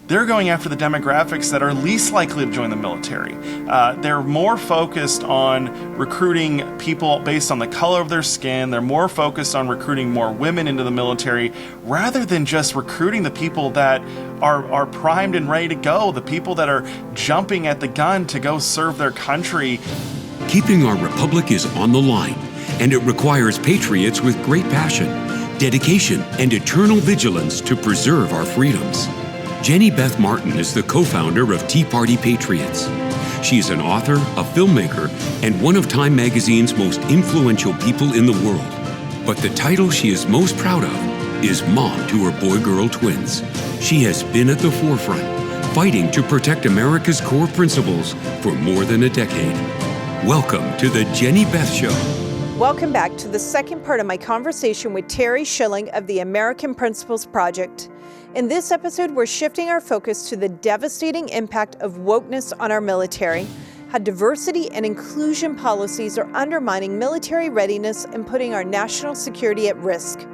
they're going after the demographics that are least likely to join the military. They're more focused on recruiting people based on the color of their skin. They're more focused on recruiting more women into the military rather than just recruiting the people that are primed and ready to go, the people that are jumping at the gun to go serve their country. Keeping our republic is on the line, and it requires patriots with great passion, dedication, and eternal vigilance to preserve our freedoms. Jenny Beth Martin is the co-founder of Tea Party Patriots. She is an author, a filmmaker, and one of Time Magazine's most influential people in the world. But the title she is most proud of is mom to her boy-girl twins. She has been at the forefront, fighting to protect America's core principles for more than a decade. Welcome to the Jenny Beth Show. Welcome back to the second part of my conversation with Terry Schilling of the American Principles Project. In this episode, we're shifting our focus to the devastating impact of wokeness on our military, how diversity and inclusion policies are undermining military readiness and putting our national security at risk.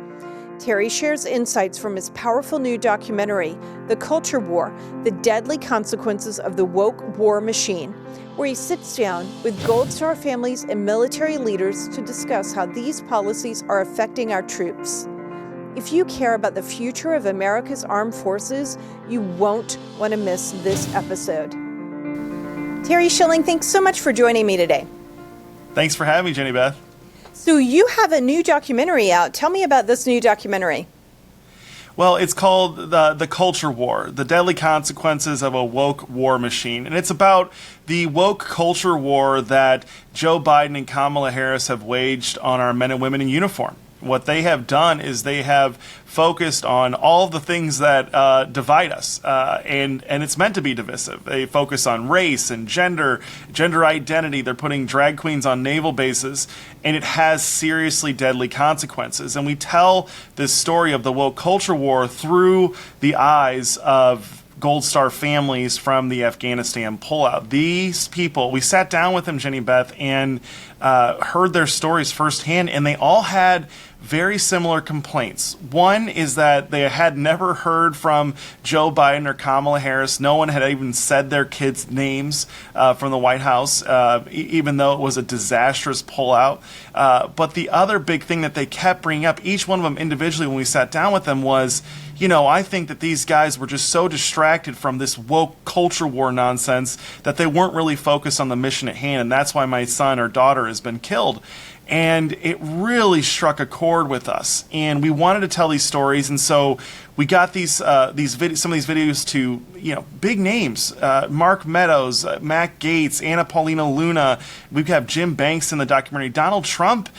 Terry shares insights from his powerful new documentary, The Culture War, The Deadly Consequences of the Woke War Machine, where he sits down with Gold Star families and military leaders to discuss how these policies are affecting our troops. If you care about the future of America's armed forces, you won't want to miss this episode. Terry Schilling, thanks so much for joining me today. Thanks for having me, Jenny Beth. So you have a new documentary out. Tell me about this new documentary. Well, it's called the Culture War, The Deadly Consequences of a Woke War Machine. And it's about the woke culture war that Joe Biden and Kamala Harris have waged on our men and women in uniform. What they have done is they have focused on all of the things that divide us, and it's meant to be divisive. They focus on race and gender identity. They're putting drag queens on naval bases, and it has seriously deadly consequences. And we tell this story of the woke culture war through the eyes of Gold Star families from the Afghanistan pullout. These people, we sat down with them, Jenny Beth, and heard their stories firsthand, and they all had very similar complaints. One is that they had never heard from Joe Biden or Kamala Harris. No one had even said their kids' names from the White House, even though it was a disastrous pullout. But the other big thing that they kept bringing up, each one of them individually when we sat down with them, was, I think that these guys were just so distracted from this woke culture war nonsense that they weren't really focused on the mission at hand, and that's why my son or daughter has been killed. And it really struck a chord with us, and we wanted to tell these stories, and so we got some of these videos to big names: Mark Meadows, Matt Gaetz, Anna Paulina Luna. We have Jim Banks in the documentary. Donald Trump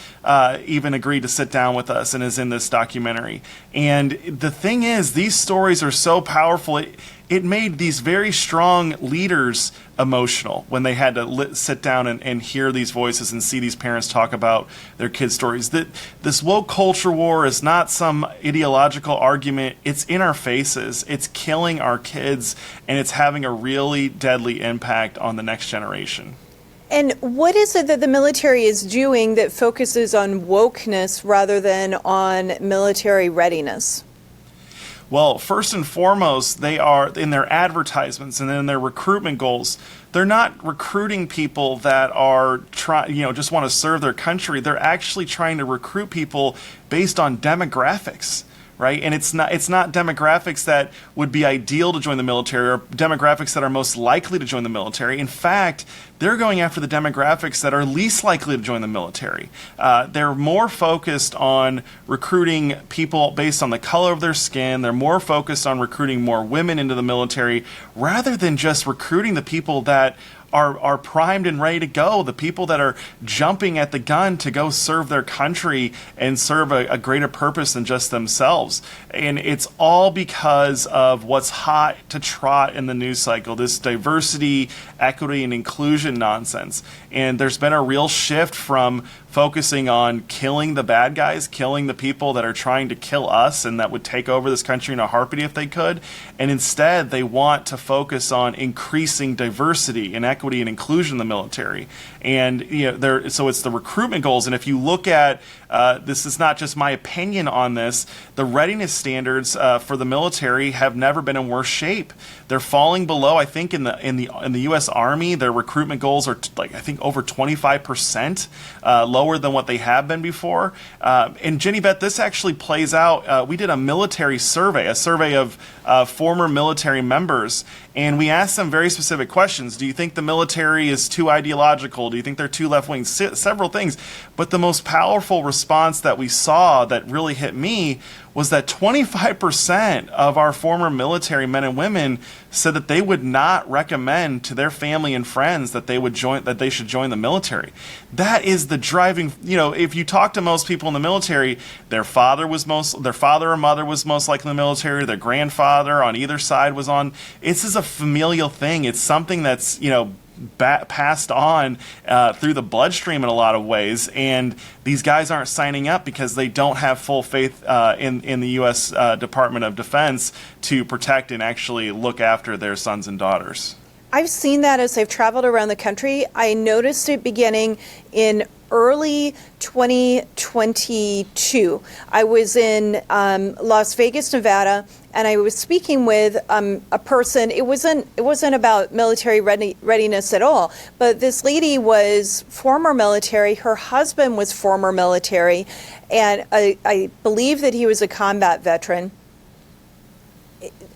even agreed to sit down with us and is in this documentary. And the thing is, these stories are so powerful. It made these very strong leaders emotional when they had to sit down and hear these voices and see these parents talk about their kids' stories. This woke culture war is not some ideological argument. It's in our faces. It's killing our kids, and it's having a really deadly impact on the next generation. And what is it that the military is doing that focuses on wokeness rather than on military readiness? Well, first and foremost, they are in their advertisements and in their recruitment goals. They're not recruiting people that are just want to serve their country. They're actually trying to recruit people based on demographics, right? And it's not demographics that would be ideal to join the military or demographics that are most likely to join the military. In fact, they're going after the demographics that are least likely to join the military. They're more focused on recruiting people based on the color of their skin. They're more focused on recruiting more women into the military rather than just recruiting the people that are primed and ready to go, the people that are jumping at the gun to go serve their country and serve a greater purpose than just themselves. And it's all because of what's hot to trot in the news cycle, this diversity, equity, and inclusion nonsense. And there's been a real shift from focusing on killing the bad guys, killing the people that are trying to kill us and that would take over this country in a heartbeat if they could. And instead, they want to focus on increasing diversity and equity and inclusion in the military. And so it's the recruitment goals. And if you look at this is not just my opinion on this. The readiness standards for the military have never been in worse shape. They're falling below. I think in the U.S. Army, their recruitment goals are I think over 25% lower than what they have been before. And Jenny Beth, this actually plays out. We did a military survey, a survey of former military members, and we asked them very specific questions. Do you think the military is too ideological? Do you think they're too left-wing? Several things. But the most powerful response that we saw that really hit me was that 25% of our former military men and women said that they would not recommend to their family and friends that they should join the military. That is the driving, if you talk to most people in the military, their father or mother was most likely in the military, their grandfather on either side was on. This is a familial thing. It's something that's, passed on through the bloodstream in a lot of ways, and these guys aren't signing up because they don't have full faith in the U.S. Department of Defense to protect and actually look after their sons and daughters. I've seen that as I've traveled around the country. I noticed it beginning in early 2022. I was in Las Vegas, Nevada, and I was speaking with a person. It wasn't about military readiness at all, but this lady was former military. Her husband was former military, and I believe that he was a combat veteran.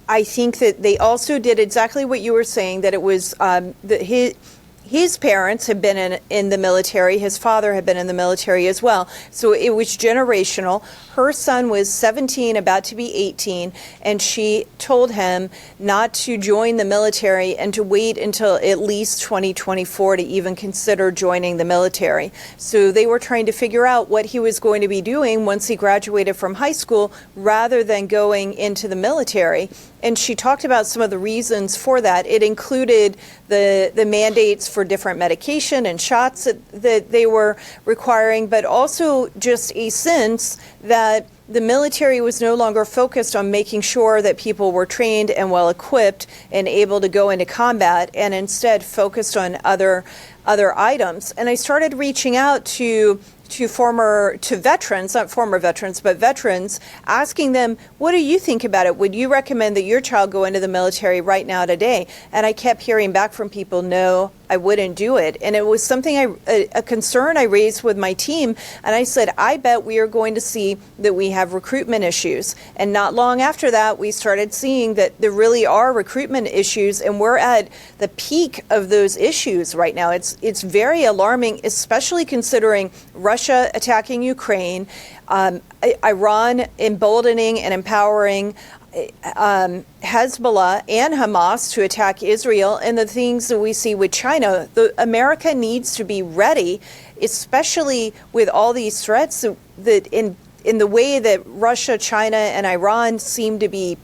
I think that they also did exactly what you were saying, that it was that his parents had been in the military. His father had been in the military as well. So it was generational. Her son was 17, about to be 18, and she told him not to join the military and to wait until at least 2024 to even consider joining the military. So they were trying to figure out what he was going to be doing once he graduated from high school rather than going into the military. And she talked about some of the reasons for that. It included the mandates for different medication and shots that they were requiring, but also just a sense that the military was no longer focused on making sure that people were trained and well equipped and able to go into combat, and instead focused on other items. And I started reaching out to veterans, not former veterans, but veterans, asking them, what do you think about it? Would you recommend that your child go into the military right now today? And I kept hearing back from people, no, I wouldn't do it. And it was something a concern I raised with my team. And I said, I bet we are going to see that we have recruitment issues. And not long after that, we started seeing that there really are recruitment issues, and we're at the peak of those issues right now. It's very alarming, especially considering Russia attacking Ukraine, Iran emboldening and empowering Hezbollah and Hamas to attack Israel, and the things that we see with China. America needs to be ready, especially with all these threats that in the way that Russia, China, and Iran seem to be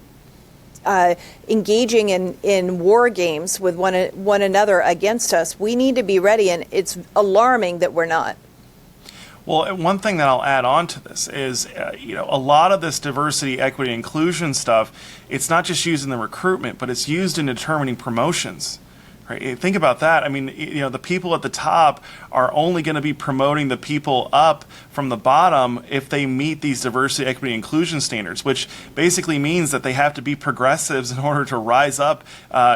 engaging in war games with one another against us. We need to be ready, and it's alarming that we're not. Well, one thing that I'll add on to this is, a lot of this diversity, equity, inclusion stuff, it's not just used in the recruitment, but it's used in determining promotions. Right? Think about that. I mean, the people at the top are only going to be promoting the people up from the bottom if they meet these diversity, equity, inclusion standards, which basically means that they have to be progressives in order to rise up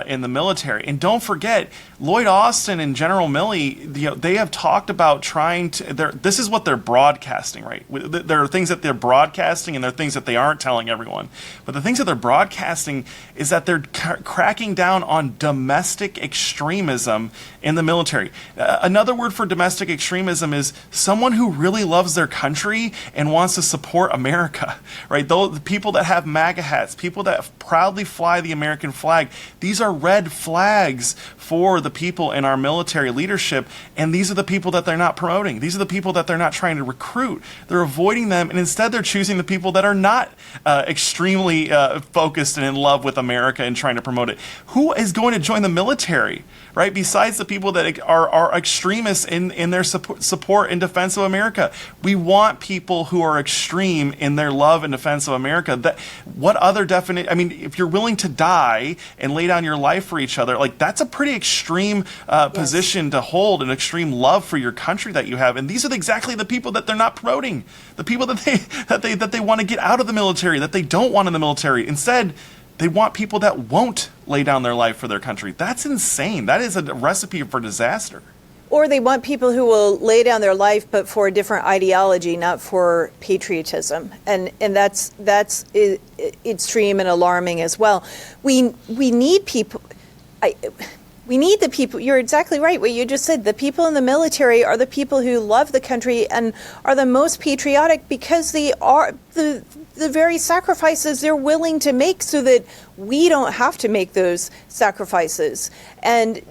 in the military. And don't forget, Lloyd Austin and General Milley, they have talked about trying to, this is what they're broadcasting, right? There are things that they're broadcasting and there are things that they aren't telling everyone. But the things that they're broadcasting is that they're cracking down on domestic extremism in the military. Another word for domestic extremism is someone who really loves their country and wants to support America, right? The people that have MAGA hats, people that proudly fly the American flag, these are red flags for the people in our military leadership, and these are the people that they're not promoting. These are the people that they're not trying to recruit. They're avoiding them, and instead they're choosing the people that are not extremely focused and in love with America and trying to promote it. Who is going to join the military? military, right? Besides the people that are extremists in their support and defense of America. We want people who are extreme in their love and defense of America. What other definition? I mean, if you're willing to die and lay down your life for each other, like that's a pretty extreme position to hold, an extreme love for your country that you have. And these are exactly the people that they're not promoting, the people that they want to get out of the military, that they don't want in the military. Instead, they want people that won't lay down their life for their country. That's insane. That is a recipe for disaster. Or they want people who will lay down their life, but for a different ideology, not for patriotism, and that's extreme and alarming as well. We need people. We need the people. You're exactly right. What you just said. The people in the military are the people who love the country and are the most patriotic because they are the very sacrifices they're willing to make so that we don't have to make those sacrifices. And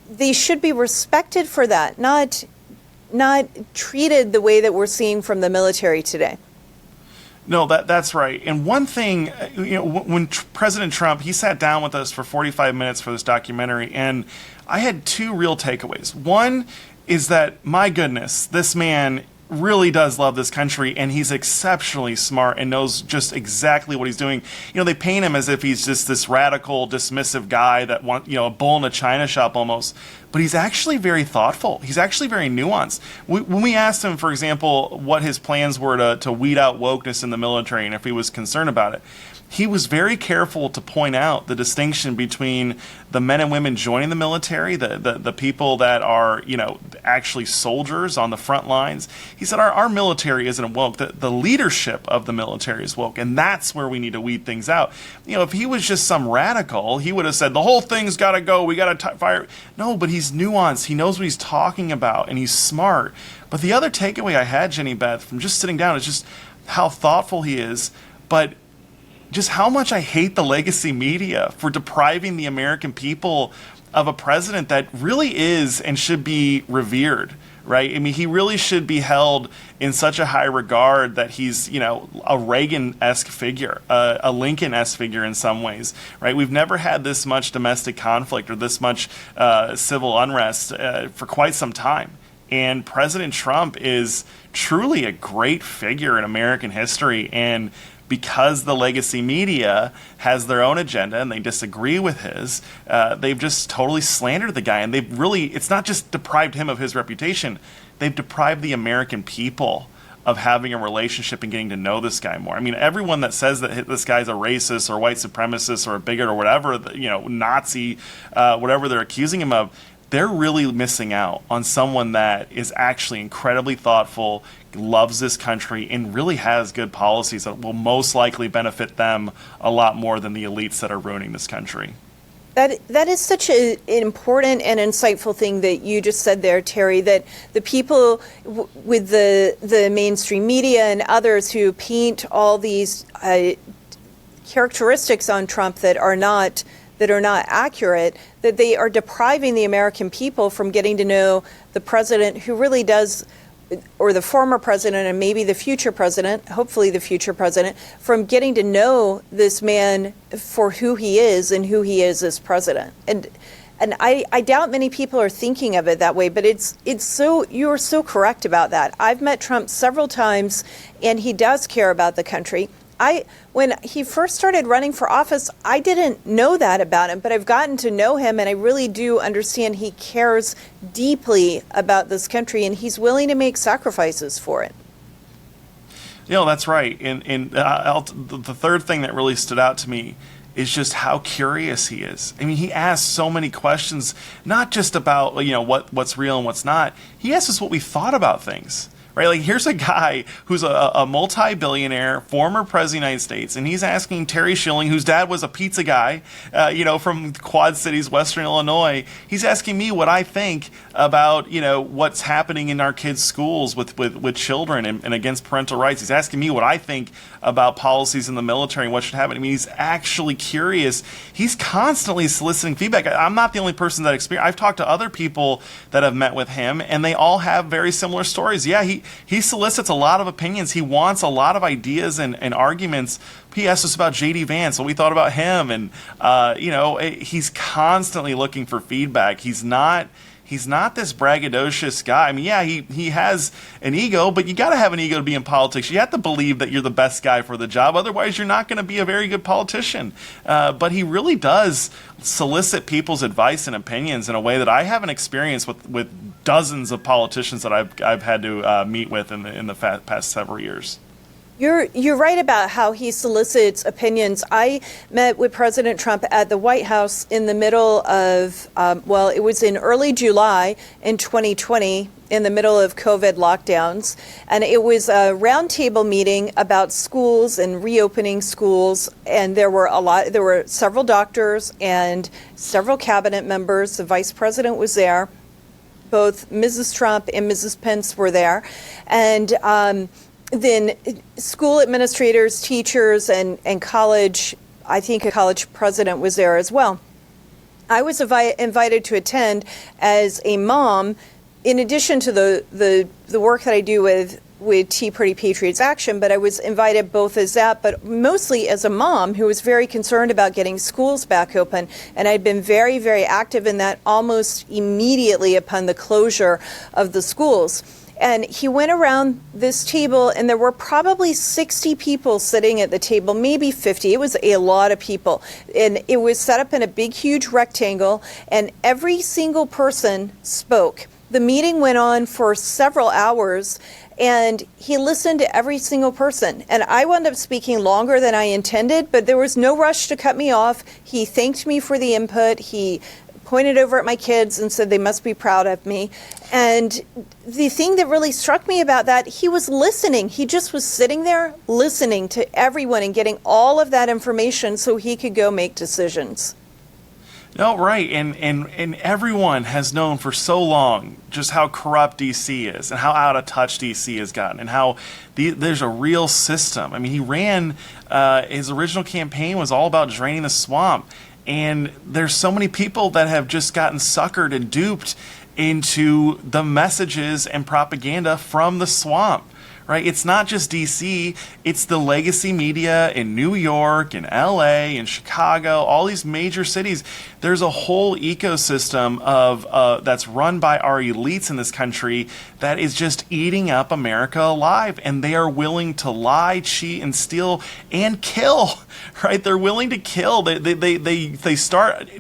they should be respected for that, not treated the way that we're seeing from the military today. No, that's right. And one thing, when President Trump, he sat down with us for 45 minutes for this documentary, and I had two real takeaways. One is that, my goodness, this man really does love this country, and he's exceptionally smart and knows just exactly what he's doing. They paint him as if he's just this radical, dismissive guy that a bull in a china shop almost. But he's actually very thoughtful. He's actually very nuanced. When we asked him, for example, what his plans were to weed out wokeness in the military and if he was concerned about it, he was very careful to point out the distinction between the men and women joining the military, the people that are, actually soldiers on the front lines. He said our military isn't woke. The leadership of the military is woke, and that's where we need to weed things out. If he was just some radical, he would have said, the whole thing's got to go. We got to fire. No, but he's nuanced. He knows what he's talking about, and he's smart. But the other takeaway I had, Jenny Beth, from just sitting down is just how thoughtful he is, but just how much I hate the legacy media for depriving the American people of a president that really is and should be revered, right? I mean, he really should be held in such a high regard that he's, a Reagan-esque figure, a Lincoln-esque figure in some ways, right? We've never had this much domestic conflict or this much civil unrest for quite some time. And President Trump is truly a great figure in American history, and because the legacy media has their own agenda and they disagree with his, they've just totally slandered the guy. And they've really, it's not just deprived him of his reputation, they've deprived the American people of having a relationship and getting to know this guy more. I mean, everyone that says that this guy's a racist or white supremacist or a bigot or whatever, Nazi, whatever they're accusing him of, they're really missing out on someone that is actually incredibly thoughtful, loves this country, and really has good policies that will most likely benefit them a lot more than the elites that are ruining this country. That is such an important and insightful thing that you just said there, Terry, that the people with the mainstream media and others who paint all these characteristics on Trump that are not accurate, that they are depriving the American people from getting to know the president who really does, or the former president and maybe the future president, hopefully the future president, from getting to know this man for who he is and who he is as president. And I doubt many people are thinking of it that way, but you're so correct about that. I've met Trump several times, and he does care about the country. When he first started running for office, I didn't know that about him, but I've gotten to know him, and I really do understand he cares deeply about this country, and he's willing to make sacrifices for it. That's right. And the third thing that really stood out to me is just how curious he is. I mean, he asks so many questions, not just about what's real and what's not. He asks us what we thought about things. Right, like here's a guy who's a multi-billionaire, former president of the United States, and he's asking Terry Schilling, whose dad was a pizza guy, from Quad Cities, Western Illinois. He's asking me what I think about, what's happening in our kids' schools with children and against parental rights. He's asking me what I think about policies in the military and what should happen. I mean, he's actually curious. He's constantly soliciting feedback. I'm not the only person that experienced. I've talked to other people that have met with him, and they all have very similar stories. Yeah, he solicits a lot of opinions. He wants a lot of ideas and arguments. He asked us about J.D. Vance, what we thought about him, and he's constantly looking for feedback. He's not this braggadocious guy. I mean, yeah, he has an ego, but you got to have an ego to be in politics. You have to believe that you're the best guy for the job. Otherwise, you're not going to be a very good politician. But he really does solicit people's advice and opinions in a way that I haven't experienced with dozens of politicians that I've had to meet with in the past several years. You're right about how he solicits opinions. I met with President Trump at the White House in the middle of, it was in early July in 2020, in the middle of COVID lockdowns. And it was a roundtable meeting about schools and reopening schools. And there were several doctors and several cabinet members. The vice president was there. Both Mrs. Trump and Mrs. Pence were there. And then school administrators, teachers, and college, I think a college president was there as well. I was invited to attend as a mom, in addition to the work that I do with Tea Party Patriots Action, but I was invited both as that, but mostly as a mom who was very concerned about getting schools back open. And I'd been very, very active in that almost immediately upon the closure of the schools. And he went around this table, and there were probably 60 people sitting at the table, maybe 50. It was a lot of people. And it was set up in a big, huge rectangle, and every single person spoke. The meeting went on for several hours, and he listened to every single person. And I wound up speaking longer than I intended, but there was no rush to cut me off. He thanked me for the input. He pointed over at my kids and said they must be proud of me. And the thing that really struck me about that, he was listening. He just was sitting there listening to everyone and getting all of that information so he could go make decisions. No, right. And everyone has known for so long just how corrupt D.C. is and how out of touch D.C. has gotten and how there's a real system. I mean, he ran, his original campaign was all about draining the swamp. And there's so many people that have just gotten suckered and duped into the messages and propaganda from the swamp, right? It's not just D.C., it's the legacy media in New York, in L.A., in Chicago, all these major cities. There's a whole ecosystem of that's run by our elites in this country that is just eating up America alive, and they are willing to lie, cheat, and steal, and kill, right? They're willing to kill. They start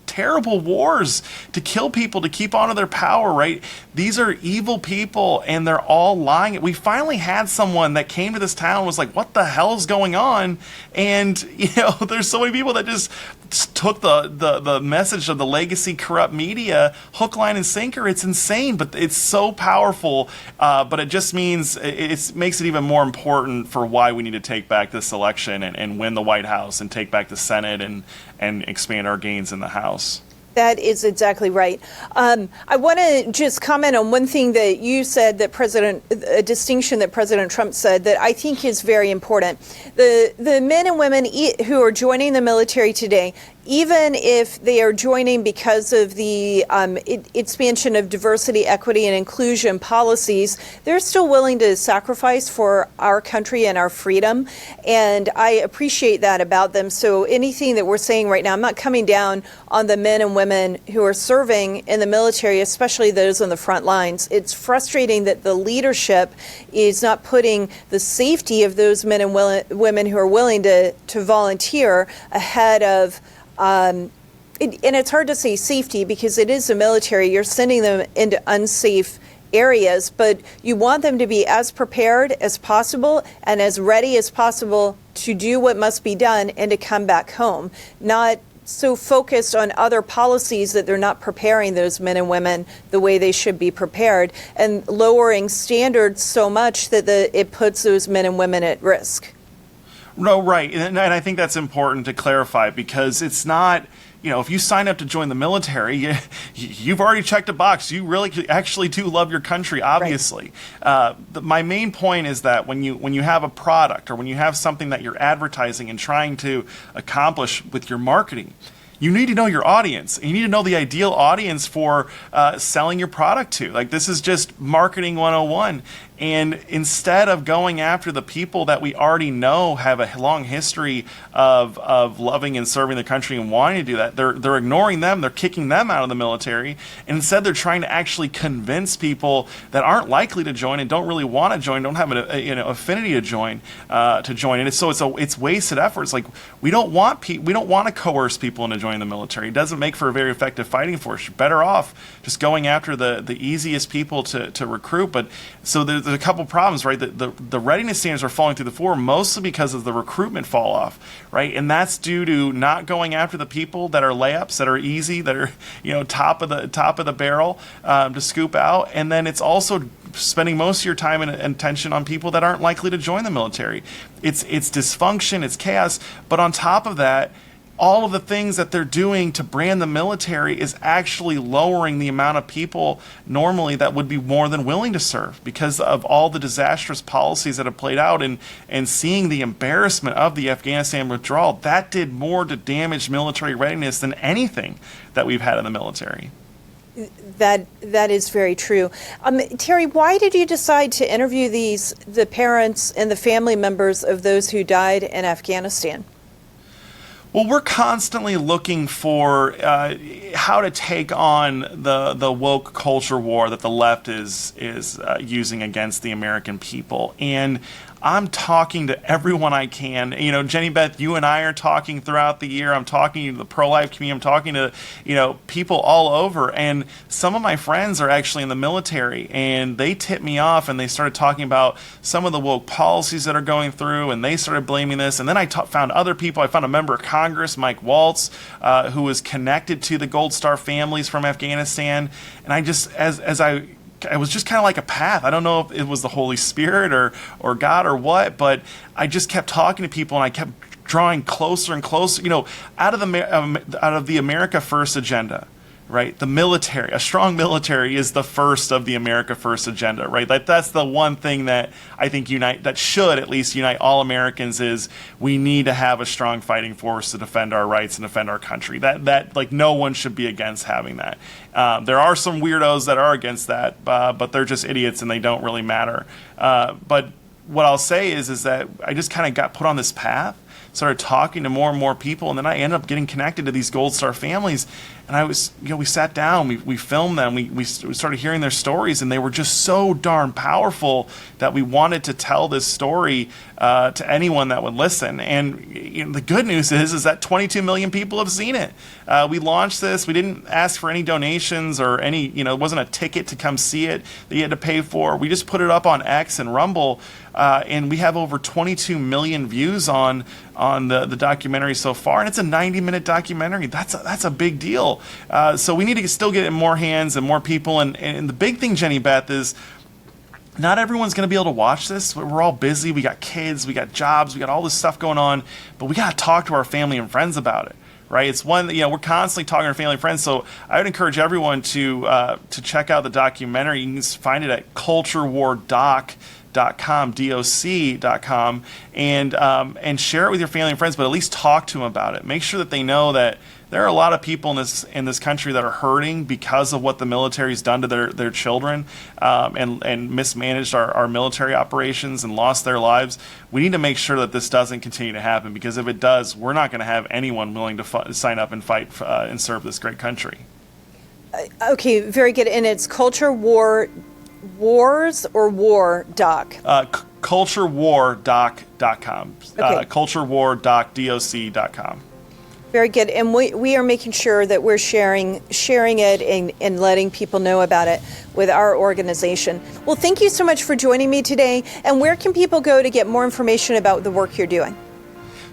terrible wars to kill people to keep on to their power, right? These are evil people, and they're all lying. We finally had someone that came to this town and was like, what the hell is going on? And, there's so many people that just took the message of the legacy corrupt media hook, line, and sinker. It's insane, but it's so powerful. But it just means it makes it even more important for why we need to take back this election and win the White House and take back the Senate and expand our gains in the House. That is exactly right. I want to just comment on one thing that you said, that a distinction that President Trump said that I think is very important. The men and women who are joining the military today, even if they are joining because of the expansion of diversity, equity, and inclusion policies, they're still willing to sacrifice for our country and our freedom. And I appreciate that about them. So anything that we're saying right now, I'm not coming down on the men and women who are serving in the military, especially those on the front lines. It's frustrating that the leadership is not putting the safety of those men and women who are willing to volunteer ahead of and it's hard to say safety because it is the military. You're sending them into unsafe areas, but you want them to be as prepared as possible and as ready as possible to do what must be done and to come back home, not so focused on other policies that they're not preparing those men and women the way they should be prepared, and lowering standards so much that it puts those men and women at risk. No, right. And I think that's important to clarify, because it's not, if you sign up to join the military, you've already checked a box. You really actually do love your country, obviously. Right. My main point is that when you have a product or when you have something that you're advertising and trying to accomplish with your marketing, you need to know your audience. You need to know the ideal audience for selling your product to. Like, this is just marketing 101. And instead of going after the people that we already know have a long history of loving and serving the country and wanting to do that, they're ignoring them, they're kicking them out of the military, and instead they're trying to actually convince people that aren't likely to join and don't really want to join, don't have an affinity to join. And it's wasted efforts. Like, we don't want to coerce people into joining the military. It doesn't make for a very effective fighting force. You're better off just going after the easiest people to recruit. But so there's a couple problems, right? The readiness standards are falling through the floor mostly because of the recruitment fall off, right? And that's due to not going after the people that are layups, that are easy, that are top of the barrel to scoop out. And then it's also spending most of your time and attention on people that aren't likely to join the military. It's dysfunction, it's chaos, but on top of that, all of the things that they're doing to brand the military is actually lowering the amount of people normally that would be more than willing to serve because of all the disastrous policies that have played out, and seeing the embarrassment of the Afghanistan withdrawal. That did more to damage military readiness than anything that we've had in the military. That is very true. Terry, why did you decide to interview the parents and the family members of those who died in Afghanistan? Well, we're constantly looking for how to take on the woke culture war that the left is using against the American people. And I'm talking to everyone I can. Jenny Beth, you and I are talking throughout the year. I'm talking to the pro-life community. I'm talking to, people all over. And some of my friends are actually in the military, and they tipped me off, and they started talking about some of the woke policies that are going through, and they started blaming this. And then I found other people. I found a member of Congress, Mike Waltz, who was connected to the Gold Star families from Afghanistan. And I just, it was just kind of like a path. I don't know if it was the Holy Spirit or God or what, but I just kept talking to people, and I kept drawing closer and closer, out of the America First agenda, right? The military, a strong military is the first of the America First agenda, right? That's the one thing that I think that should at least unite all Americans is we need to have a strong fighting force to defend our rights and defend our country. That like no one should be against having that. There are some weirdos that are against that, but they're just idiots and they don't really matter. But what I'll say is that I just kind of got put on this path, started talking to more and more people, and then I ended up getting connected to these Gold Star families. And we sat down, we filmed them, we started hearing their stories, and they were just so darn powerful that we wanted to tell this story to anyone that would listen. And the good news is that 22 million people have seen it. We launched this. We didn't ask for any donations or any, it wasn't a ticket to come see it that you had to pay for. We just put it up on X and Rumble, and we have over 22 million views on the documentary so far, and it's a 90-minute documentary. That's a big deal. So we need to still get it in more hands and more people. And the big thing, Jenny Beth, is not everyone's going to be able to watch this. We're all busy. We got kids. We got jobs. We got all this stuff going on. But we got to talk to our family and friends about it. Right? It's one that, we're constantly talking to our family and friends. So I would encourage everyone to check out the documentary. You can find it at culturewardoc.com, DOC.com, and share it with your family and friends, but at least talk to them about it. Make sure that they know that there are a lot of people in this country that are hurting because of what the military's done to their children, and mismanaged our military operations and lost their lives. We need to make sure that this doesn't continue to happen, because if it does, we're not going to have anyone willing to sign up and fight and serve this great country. Okay, very good. And it's Culture War Wars or War Doc? Culturewardoc.com. Okay. Culturewardoc.com. Very good. And we are making sure that we're sharing it and letting people know about it with our organization. Well, thank you so much for joining me today. And where can people go to get more information about the work you're doing?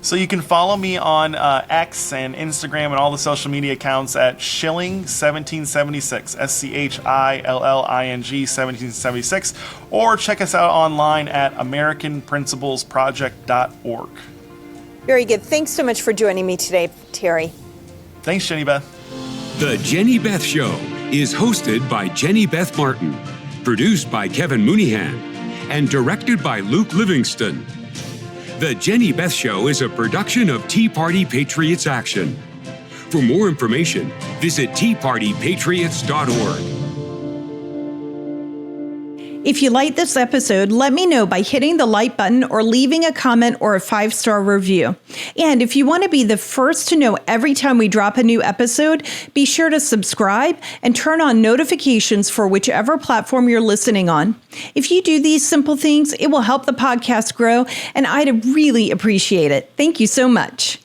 So you can follow me on X and Instagram and all the social media accounts at Schilling 1776, SCHILLING 1776, or check us out online at AmericanPrinciplesProject.org. Very good. Thanks so much for joining me today, Terry. Thanks, Jenny Beth. The Jenny Beth Show is hosted by Jenny Beth Martin, produced by Kevin Mooneyhan, and directed by Luke Livingston. The Jenny Beth Show is a production of Tea Party Patriots Action. For more information, visit teapartypatriots.org. If you like this episode, let me know by hitting the like button or leaving a comment or a 5-star review. And if you want to be the first to know every time we drop a new episode, be sure to subscribe and turn on notifications for whichever platform you're listening on. If you do these simple things, it will help the podcast grow, and I'd really appreciate it. Thank you so much.